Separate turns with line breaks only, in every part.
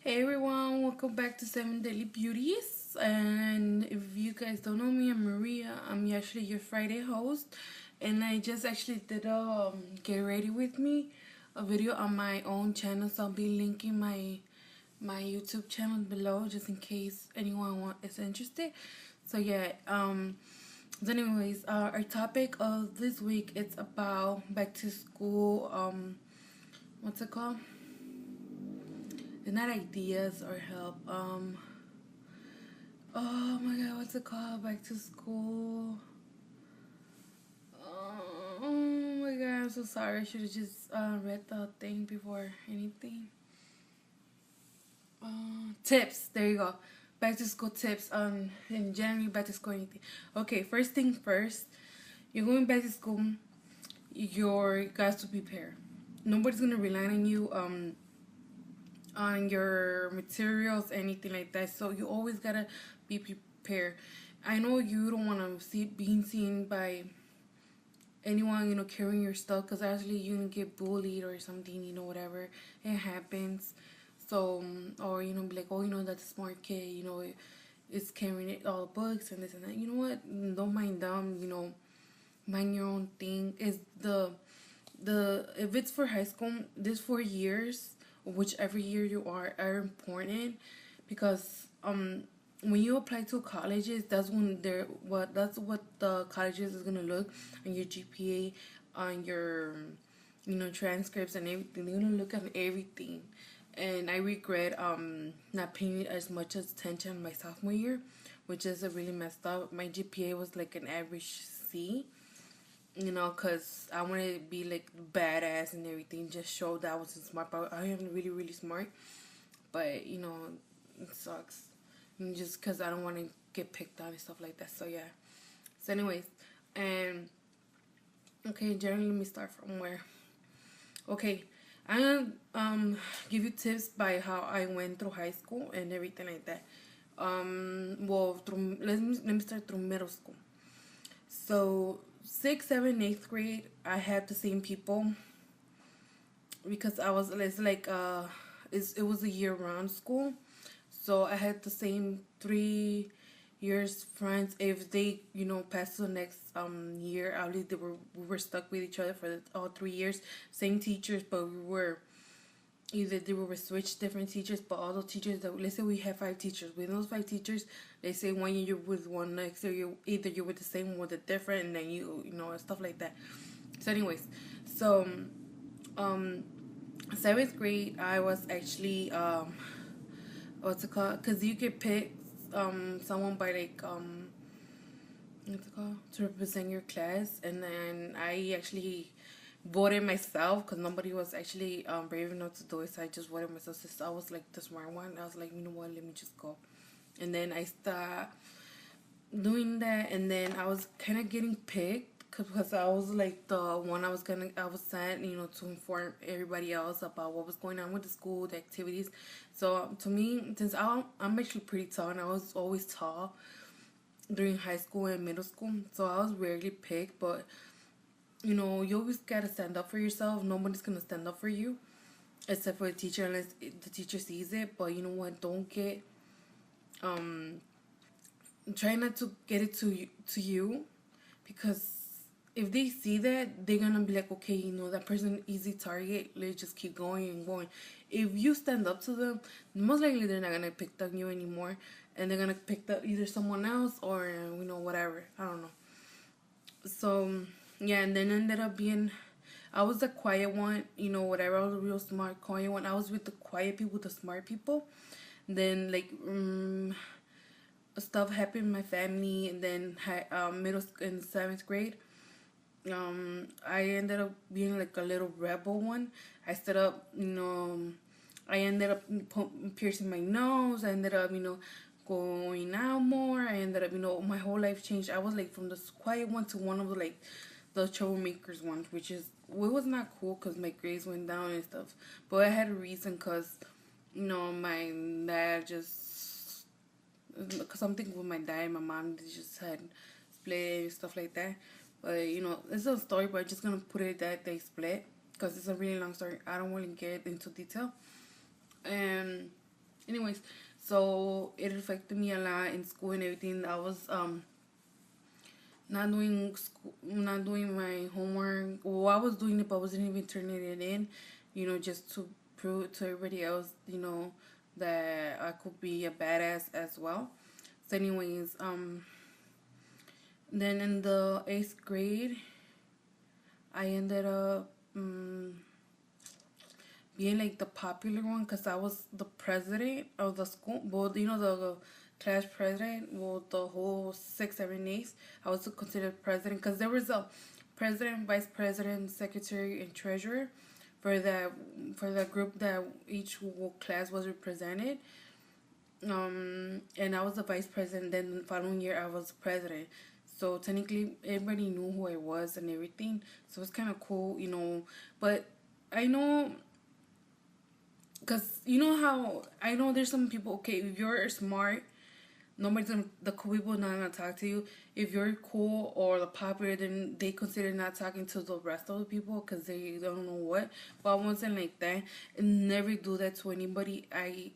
Hey everyone, welcome back to Seven Daily Beauties. And if you guys don't know me, I'm Maria. I'm actually your Friday host, and I just actually did a get ready with me a video on my own channel. So I'll be linking my YouTube channel below just in case anyone is interested. So yeah, so anyways, our topic of this week it's about back to school. What's it called? It's not ideas or help. Oh my god, what's it called? Back to school. Oh my god, I'm so sorry. I should have just read the thing before anything. Tips. There you go. Back to school tips. In January, back to school anything. Okay, first thing first. You're going back to school. You're got to prepare. Nobody's gonna rely on you. On your materials, anything like that. So you always gotta be prepared. I know you don't want to see being seen by anyone, carrying your stuff, because actually you can get bullied or something, whatever. It happens. So, or, be like, oh, that's a smart kid, it's carrying it, all the books and this and that. You know what? Don't mind them, mind your own thing. Is if it's for high school, this 4 years, whichever year you are important, because when you apply to colleges, that's when that's what the colleges is gonna look on your GPA, on your transcripts and everything. They're gonna look at everything, and I regret not paying as much attention my sophomore year, which is a really messed up. My GPA was like an average C, because I wanted to be like badass and everything, just show that I wasn't smart, but I am really, really smart. But, it sucks. And just because I don't want to get picked on and stuff like that. So, yeah. So, anyways, and, okay, generally, let me start from where. Okay, I'm going to give you tips by how I went through high school and everything like that. Let me start through middle school. So, 6th, 7th, 8th grade, I had the same people because it was a year-round school. So I had the same 3 years friends. If they, passed to the next year, at least we were stuck with each other for all 3 years. Same teachers, but they were switched different teachers, but all those teachers that, let's say we have 5 teachers. With those 5 teachers, they say one year you're with one, next year you're with the same or the different, and then stuff like that. So anyways, so 7th grade I was actually what's it called? Because you could pick someone by like what's it called, to represent your class, and then I actually voted myself because nobody was actually brave enough to do it. So I just voted myself. Since I was like the smart one, I was like, you know what, let me just go. And then I started doing that, and then I was kind of getting picked because I was like the one I was sent, to inform everybody else about what was going on with the school, the activities. So to me, since I'm actually pretty tall, and I was always tall during high school and middle school, so I was rarely picked. But you always gotta stand up for yourself. Nobody's gonna stand up for you except for the teacher, unless the teacher sees it. But you know what? Don't get try not to get it to you, because if they see that, they're gonna be like, okay, that person easy target, let's just keep going and going. If you stand up to them, most likely they're not gonna pick on you anymore, and they're gonna pick up either someone else or whatever. I don't know. So yeah, and then ended up being, I was the quiet one, whatever. I was a real smart quiet one. I was with the quiet people, the smart people. Then like stuff happened in my family, and then middle school in 7th grade, I ended up being like a little rebel one. I stood up, I ended up piercing my nose. I ended up, going out more. I ended up, my whole life changed. I was like from the quiet one to one of the troublemakers ones, which is, it was not cool because my grades went down and stuff. But I had a reason, because, my dad just, something with my dad and my mom, they just had split and stuff like that. But it's a story, but I'm just gonna put it that they split because it's a really long story. I don't want to get into detail. And anyways, so it affected me a lot in school and everything. I was not doing school, not doing my homework. Well, I was doing it, but I wasn't even turning it in. Just to prove to everybody else, that I could be a badass as well. So, anyways, then in the 8th grade, I ended up being like the popular one because I was the president of the school. Well, the class president. Well, the whole 6, 7, 8. I was considered president because there was a president, vice president, secretary, and treasurer for that group that each class was represented. And I was the vice president. Then the following year, I was president. So technically, everybody knew who I was and everything. So it's kind of cool, But I know, because you know how I know there's some people. Okay, if you're smart, nobody's gonna the cool people not gonna talk to you. If you're cool or the popular, then they consider not talking to the rest of the people because they don't know what. But I wasn't like that, and never do that to anybody.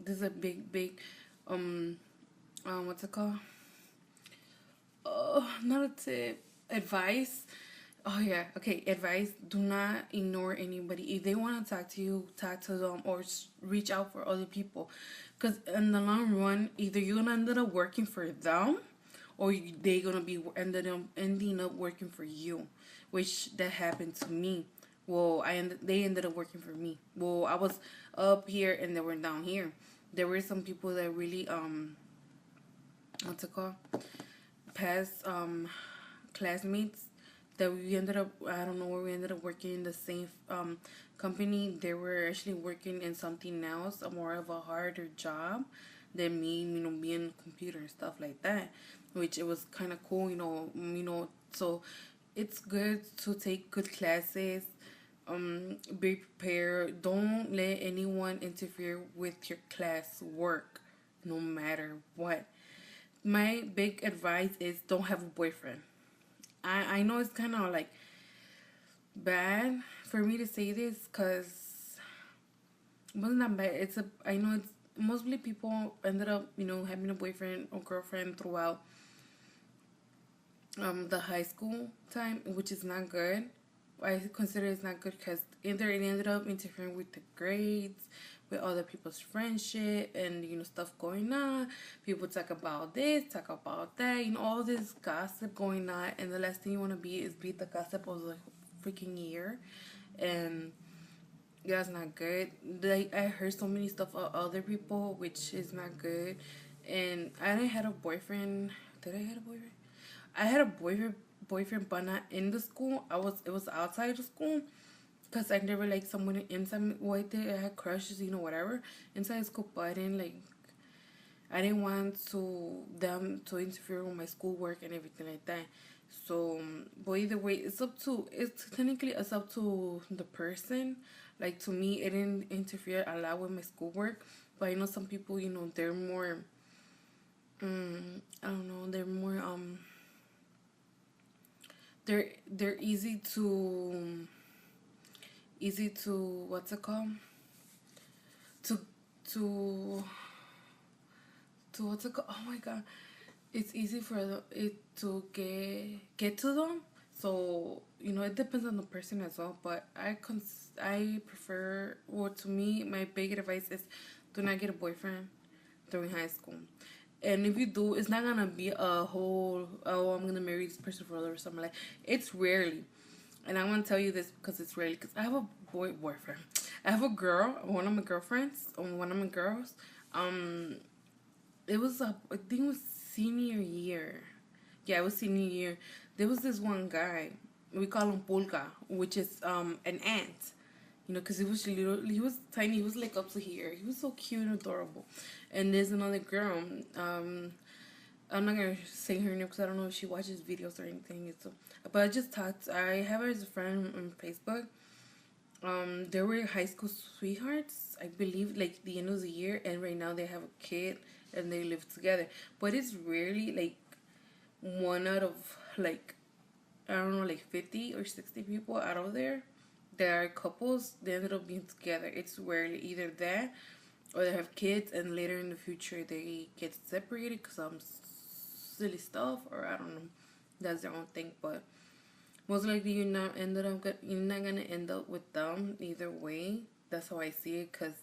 This is a big what's it called? Not a tip, advice. Oh yeah, okay. Advice: do not ignore anybody. If they want to talk to you, talk to them, or reach out for other people. Because in the long run, either you're gonna end up working for them, or they gonna be ending up working for you, which that happened to me. Well, they ended up working for me. Well, I was up here and they were down here. There were some people that really what's it called? Past classmates that we ended up, I don't know where we ended up working in the same company. They were actually working in something else, a more of a harder job than me, being a computer and stuff like that, which it was kind of cool, so it's good to take good classes, be prepared. Don't let anyone interfere with your class work, no matter what. My big advice is don't have a boyfriend. I know it's kind of like bad for me to say this because it wasn't that bad. I know it's mostly people ended up having a boyfriend or girlfriend throughout the high school time, which is not good. I consider it's not good because either it ended up interfering with the grades, with other people's friendship, and stuff going on. People talk about this, talk about that, all this gossip going on, and the last thing you want to be the gossip of the freaking year, and that's not good. I heard so many stuff of other people, which is not good, and I didn't had a boyfriend. Did I had a boyfriend? I had a boyfriend, but not in the school. It was outside the school. Because I never liked someone inside. Well, I had crushes, whatever. Inside school, but I didn't want them to interfere with my schoolwork and everything like that. So, but either way, it's up to the person. Like, to me, it didn't interfere a lot with my schoolwork. But I know some people, they're more, I don't know, they're more, they're easy to what's it called, to what's it called, oh my god, it's easy for it to get to them. So it depends on the person as well, but I prefer, well, to me, my big advice is do not get a boyfriend during high school. And if you do, it's not gonna be a whole, oh, I'm gonna marry this person forever or something like. It's rarely, and I want to tell you this because it's rarely. Because I have a boyfriend. I have a girl, one of my girlfriends, one of my girls. It was I think it was senior year. Yeah, it was senior year. There was this one guy. We call him Pulga, which is an ant. Because he was little, he was tiny, he was like up to here. He was so cute and adorable. And there's another girl. I'm not gonna say her name because I don't know if she watches videos or anything. But I just talked. I have her as a friend on Facebook. They were high school sweethearts, I believe, like the end of the year, and right now they have a kid and they live together. But it's rarely like one out of like I don't know, like 50 or 60 people out of there that are couples. They ended up being together. It's rarely either that or they have kids and later in the future they get separated because silly stuff, or I don't know. That's their own thing, but most likely you're not gonna end up with them either way. That's how I see it. Cause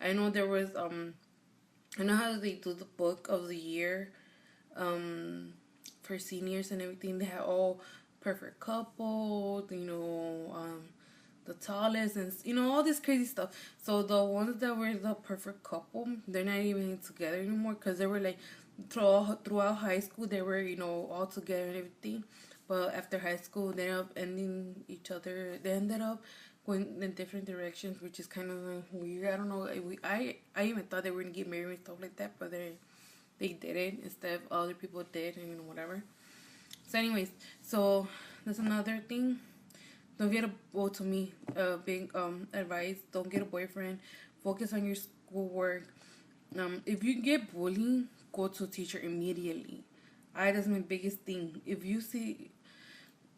I know there was I know how they do the book of the year for seniors and everything. They have all perfect couple, the tallest and all this crazy stuff. So the ones that were the perfect couple, they're not even together anymore because they were like throughout high school they were all together and everything. But after high school, they ended up ending each other. They ended up going in different directions, which is kind of weird. I don't know. I even thought they were gonna get married and stuff like that, but they didn't. Instead, other people did, and whatever. So, anyways, so that's another thing. Don't get a well to me. Big advice. Don't get a boyfriend. Focus on your schoolwork. If you get bullied, go to a teacher immediately. That's my biggest thing. If you see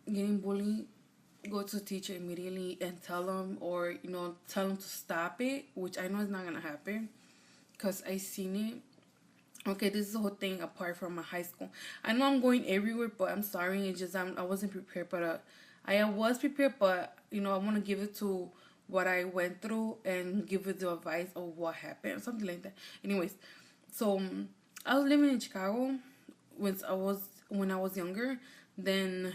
getting bullied, go to a teacher immediately and tell them, or tell them to stop it, which I know is not gonna happen because I seen it. Okay, this is the whole thing apart from my high school. I know I'm going everywhere, but I'm sorry. It's just I wasn't prepared, but I was prepared, but I want to give it to what I went through and give it the advice of what happened, something like that. Anyways, so I was living in Chicago when I was younger. Then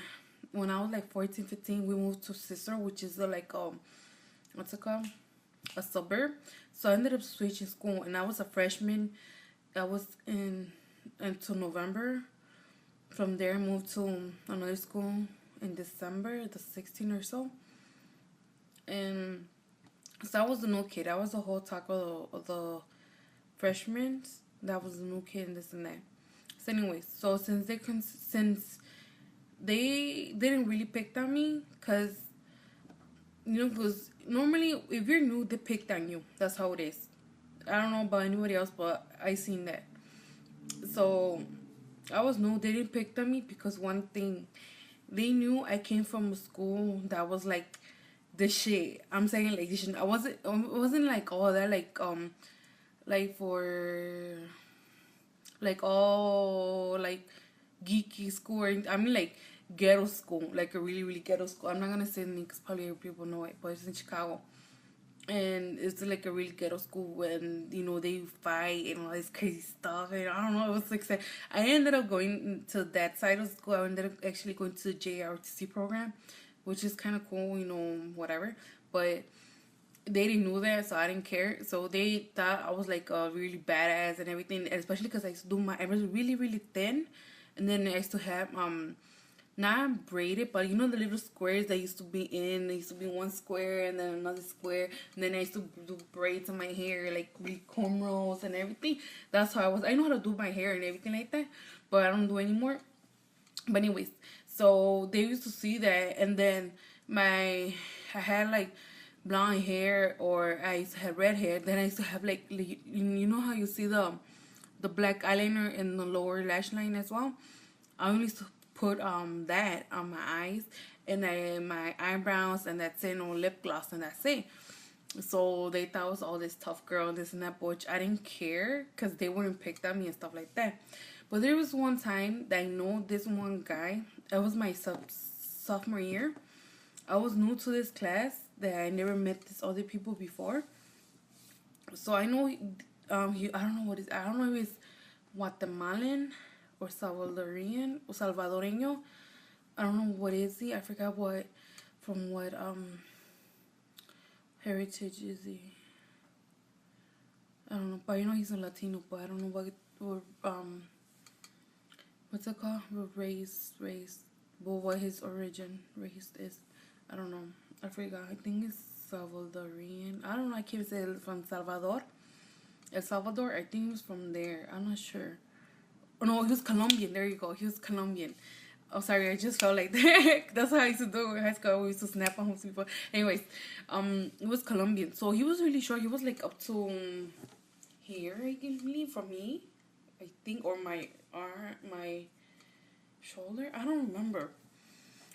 when I was like 14, 15, we moved to Cicero, which is like what's it called? A suburb. So I ended up switching school, and I was a freshman. I was in until November. From there, I moved to another school in December, the 16th or so. And so I was the new kid. I was the whole talk of the freshmen. That was the new kid and this and that. So anyways, so since they didn't really pick on me, because because normally if you're new, they picked on you. That's how it is. I don't know about anybody else, but I seen that. So I was new. They didn't pick on me because one thing, they knew I came from a school that was like the shit. I'm saying like this shit. It wasn't like all that like for like all like geeky school. I mean like ghetto school, like a really really ghetto school. I'm not gonna say the name because probably people know it, but it's in Chicago. And it's like a really ghetto school when they fight and all this crazy stuff, and I don't know, it was like I ended up going to that side of school. I ended up actually going to the JRTC program, which is kind of cool, whatever. But they didn't know that, so I didn't care. So they thought I was like a really badass and everything, especially because I was really really thin, and then I used to have not braided, but the little squares that used to be in. There used to be one square and then another square, and then I used to do braids in my hair, like cornrows and everything. That's how I was. I know how to do my hair and everything like that, but I don't do anymore. But anyways, so they used to see that, and then I had like blonde hair, or I used to have red hair. Then I used to have like how you see the black eyeliner in the lower lash line as well. I only used to put that on my eyes and then my eyebrows, and that's it, no lip gloss, and that's it. So they thought I was all this tough girl, this and that, which I didn't care because they wouldn't pick on me and stuff like that. But there was one time that I know this one guy. It was my sophomore year. I was new to this class that I never met these other people before. So I know I don't know what is. I don't know if it's Guatemalan or Salvadoreño. I don't know what is he. I forgot what heritage is he. I don't know, but he's a Latino, but I don't know what's it called? Race, but what his race is. I don't know. I forgot. I think it's Salvadorian. I don't know. I can't say it from Salvador. El Salvador. I think it was from there. I'm not sure. Oh no, he was Colombian. There you go. He was Colombian. Oh, sorry, I just felt like that. That's how I used to do in high school. We used to snap on people. Anyways, it was Colombian. So he was really short. He was like up to here, I believe, from me, I think, or my arm, my shoulder. I don't remember.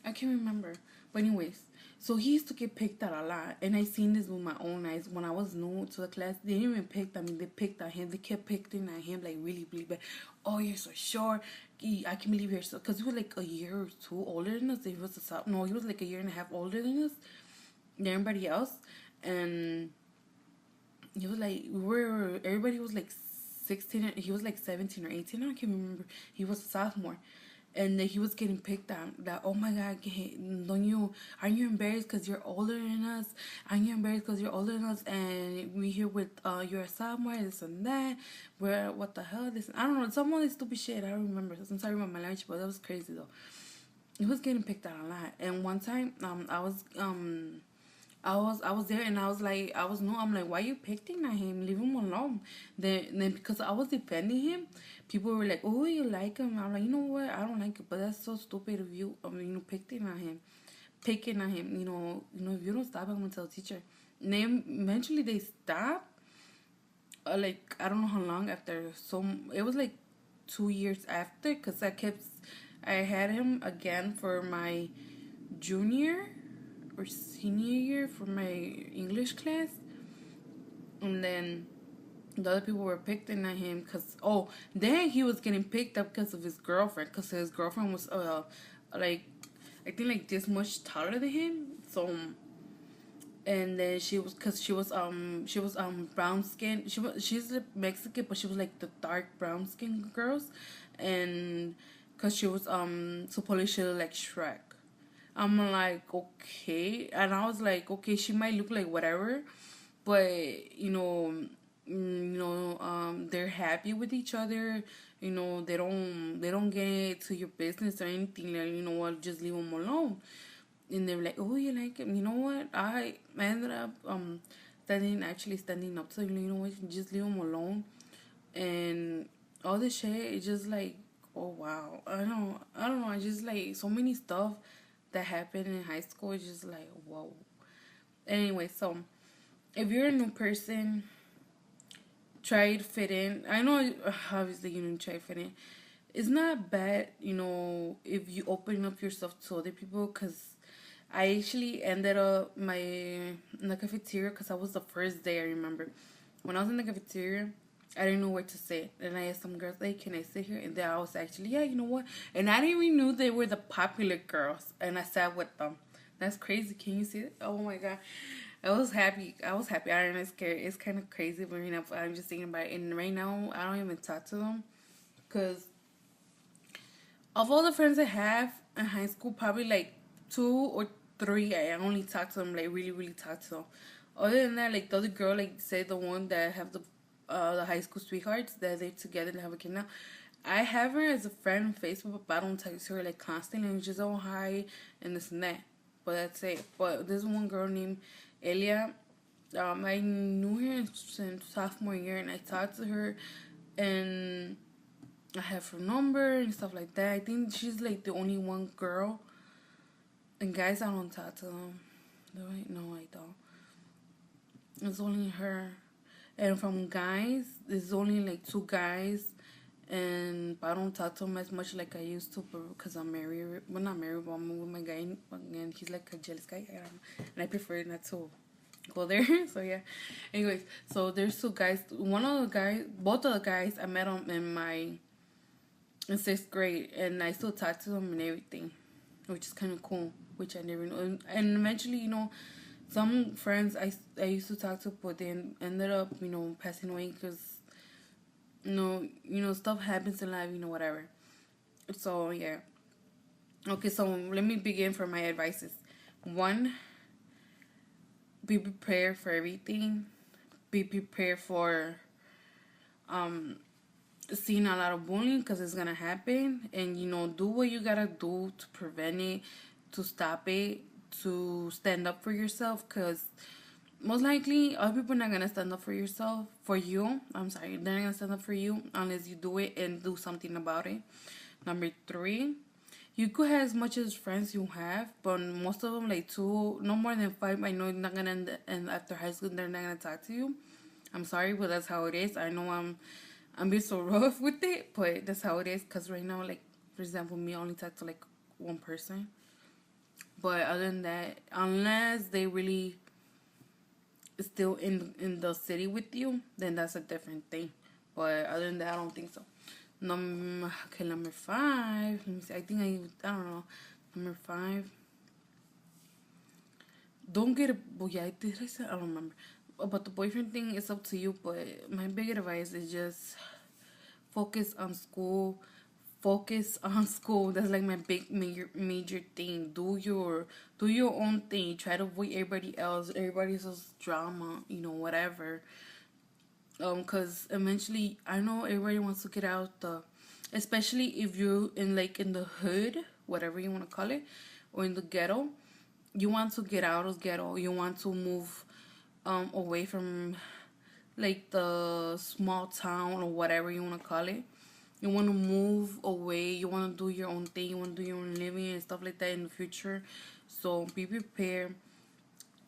I can't remember. But anyways, so he used to get picked at a lot, and I seen this with my own eyes when I was new to the class. They didn't even pick at me; they picked at him. They kept picking at him like really, really bad. Oh, you're so short. I can't believe you're so. Cause he was like a year or two older than us. He was no, he was like a year and a half older than us, than everybody else, and he was like everybody was like 16. He was like 17 or 18. I can't remember. He was a sophomore, and then he was getting picked on that, oh my god, aren't you embarrassed because you're older than us, aren't you embarrassed because you're older than us, and we here with you're a sophomore, this and that, where what the hell, this, I don't know, some of this stupid shit. I don't remember. I'm sorry about my language, but that was crazy though. He was getting picked on a lot. And one time I was there, and I was like, I'm like, why you picking at him? Leave him alone. Then because I was defending him, people were like, oh, you like him? I'm like, you know what? I don't like it, but that's so stupid of you. I mean, picking at him. If you don't stop, I'm gonna tell the teacher. And then eventually they stopped. Like I don't know how long after. So it was like 2 years after, cause I had him again for my junior or senior year for my English class, and then the other people were picking at him because then he was getting picked up because of his girlfriend, because his girlfriend was like I think like this much taller than him. So and then she was brown skin. She's a Mexican, but she was like the dark brown skin girls, and because she was supposedly she looked like Shrek. I'm like, okay. And I was like, okay, she might look like whatever, but they're happy with each other. They don't get into your business or anything. Like, what, just leave them alone. And they were like, oh, you like him? You know what? I ended up standing up to him. You know what? Just leave him alone. And all this shit, it's just like, oh wow. I don't know. I just like so many stuff that happened in high school. It's just like, whoa. Anyway, so if you're a new person, try to fit in. I know, obviously, you don't try to fit in. It's not bad, if you open up yourself to other people, because I actually ended up in the cafeteria, because I was the first day, I remember. When I was in the cafeteria, I didn't know what to say. And I asked some girls, hey, can I sit here? And then I was actually, yeah, you know what? And I didn't even know they were the popular girls. And I sat with them. That's crazy. Can you see it? Oh my God. I was happy. I don't know, it's scary. It's kind of crazy, but I'm just thinking about it. And right now, I don't even talk to them. Because of all the friends I have in high school, probably like 2 or 3, I only talk to them, like really, really talk to them. Other than that, like the other girl, like say the one that have the high school sweethearts that they're together and have a kid now. I have her as a friend on Facebook, but I don't text her like constantly, and just oh hi and this and that. But that's it. But there's one girl named Elia. I knew her since sophomore year, and I talked to her, and I have her number and stuff like that. I think she's like the only one girl. And guys, I don't talk to them. Do I? No, I don't. It's only her. And from guys, there's only like 2 guys. And I don't talk to him as much like I used to, because I'm married. Well, not married, but I'm with my guy, and he's like a jealous guy. And I prefer not to go there. So yeah. Anyways, so there's 2 guys. Both of the guys, I met them in 6th grade, and I still talk to them and everything, which is kind of cool. Which I never know. And eventually, some friends I used to talk to, but they ended up, passing away because stuff happens in life, whatever. So, yeah. Okay, so let me begin for my advices. 1, be prepared for everything. Be prepared for seeing a lot of bullying, because it's going to happen. And, do what you got to do to prevent it, to stop it, to stand up for yourself, because most likely other people are not gonna stand up for you. They're not gonna stand up for you unless you do it and do something about it. Number 3, you could have as much as friends you have, but most of them, like 2, no more than 5, I know you're not gonna end, and after high school they're not gonna talk to you. I'm sorry, but that's how it is. I know I'm being so rough with it, but that's how it is. Because right now, like, for example, me, I only talk to like 1 person. But other than that, unless they really still in the city with you, then that's a different thing. But other than that, I don't think so. Number 5. Let me see. I don't know. Number 5. Don't get a. Well, yeah, did I say? I don't remember. About the boyfriend thing, it's up to you. But my big advice is just focus on school. Focus on school. That's like my big major thing. Do your own thing. Try to avoid everybody else. Everybody else's drama. Whatever. Cause eventually I know everybody wants to get out especially if you're in the hood, whatever you want to call it, or in the ghetto. You want to get out of ghetto. You want to move away from like the small town or whatever you want to call it. You want to move away. You want to do your own thing. You want to do your own living and stuff like that in the future. So be prepared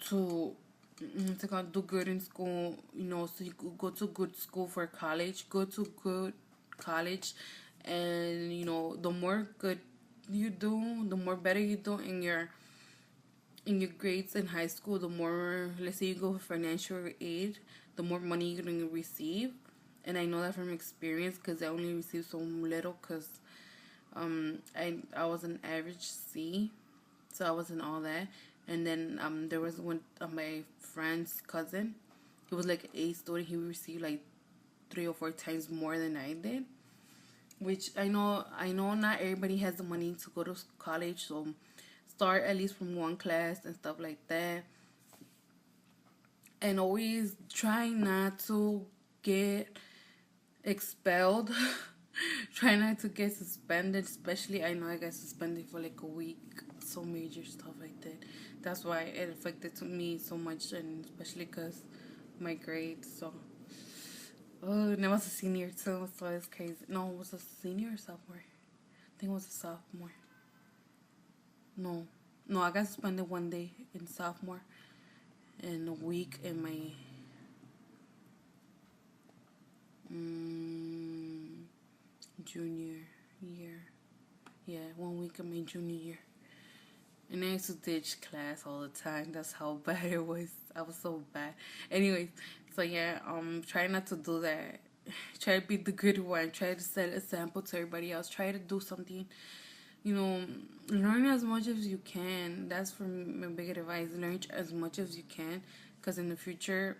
to do good in school. So you could go to good school for college. Go to good college, and the more good you do, the more better you do in your grades in high school. The more, let's say you go for financial aid, the more money you're gonna receive. And I know that from experience because I only received so little because I was an average C, so I wasn't all that. And then there was one my friend's cousin. He was like an A student. He received like 3 or 4 times more than I did. Which I know not everybody has the money to go to college, so start at least from one class and stuff like that. And always try not to get expelled. Try not to get suspended, especially I know I got suspended for like a week. So major stuff like that. That's why it affected to me so much, and especially because my grades. So and I was a senior too, so it's crazy. No, it was a senior or sophomore? I think it was a sophomore. No, I got suspended one day in sophomore, and a week in my junior year. Yeah, 1 week in my junior year. And I used to ditch class all the time. That's how bad it was. I was so bad. Anyways, so yeah, try not to do that. Try to be the good one. Try to set an example to everybody else. Try to do something. Learn as much as you can. That's for my big advice. Learn as much as you can, because in the future,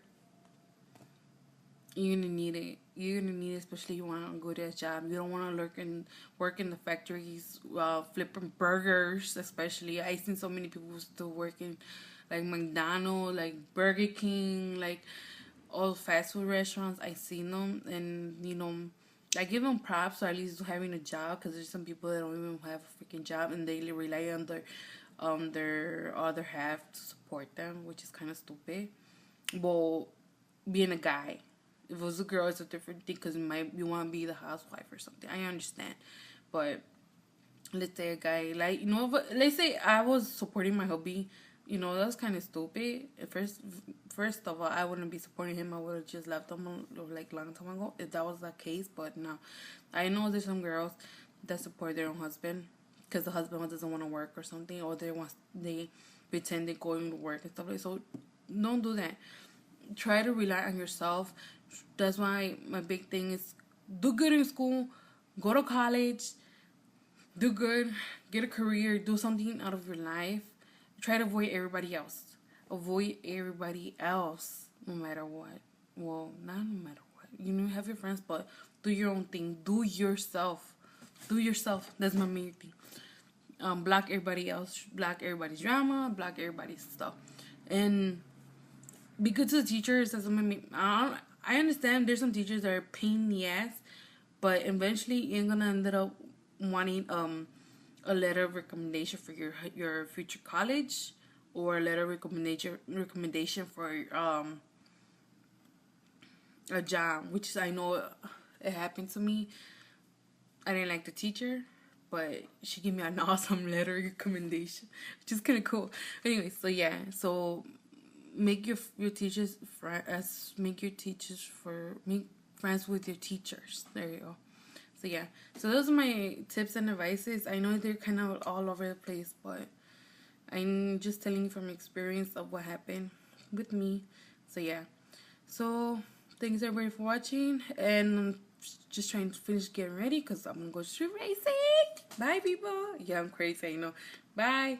you're gonna need it. You're gonna need it, especially if you want to go to a job. You don't want to work in the factories, flipping burgers. Especially, I seen so many people still working, like McDonald's, like Burger King, like all fast food restaurants. I seen them, and I give them props for at least having a job, because there's some people that don't even have a freaking job and they rely on their other half to support them, which is kind of stupid. Well, being a guy. If it was a girl, it's a different thing, because you want to be the housewife or something. I understand. But let's say a guy, like, let's say I was supporting my hubby. That's kind of stupid. First of all, I wouldn't be supporting him. I would have just left him like long time ago if that was the case. But no, I know there's some girls that support their own husband because the husband doesn't want to work or something, or they pretend they're going to work and stuff like that. So don't do that. Try to rely on yourself. That's why my big thing is do good in school, go to college, do good, get a career, do something out of your life. Try to avoid everybody else. Avoid everybody else, no matter what. Well, not no matter what. Have your friends, but do your own thing. Do yourself. Do yourself. That's my main thing. Block everybody else. Block everybody's drama. Block everybody's stuff. And be good to the teachers. I understand there's some teachers that are a pain in the ass, but eventually you're gonna end up wanting a letter of recommendation for your future college, or a letter of recommendation for a job, which I know it happened to me. I didn't like the teacher, but she gave me an awesome letter of recommendation, which is kind of cool. Anyway, so yeah, so make your teachers make friends with your teachers. There you go. So yeah, so those are my tips and advices. I know they're kind of all over the place, but I'm just telling you from experience of what happened with me. So yeah. So thanks everybody for watching, and I'm just trying to finish getting ready because I'm gonna go street racing. Bye people. Yeah, I'm crazy, I know. Bye.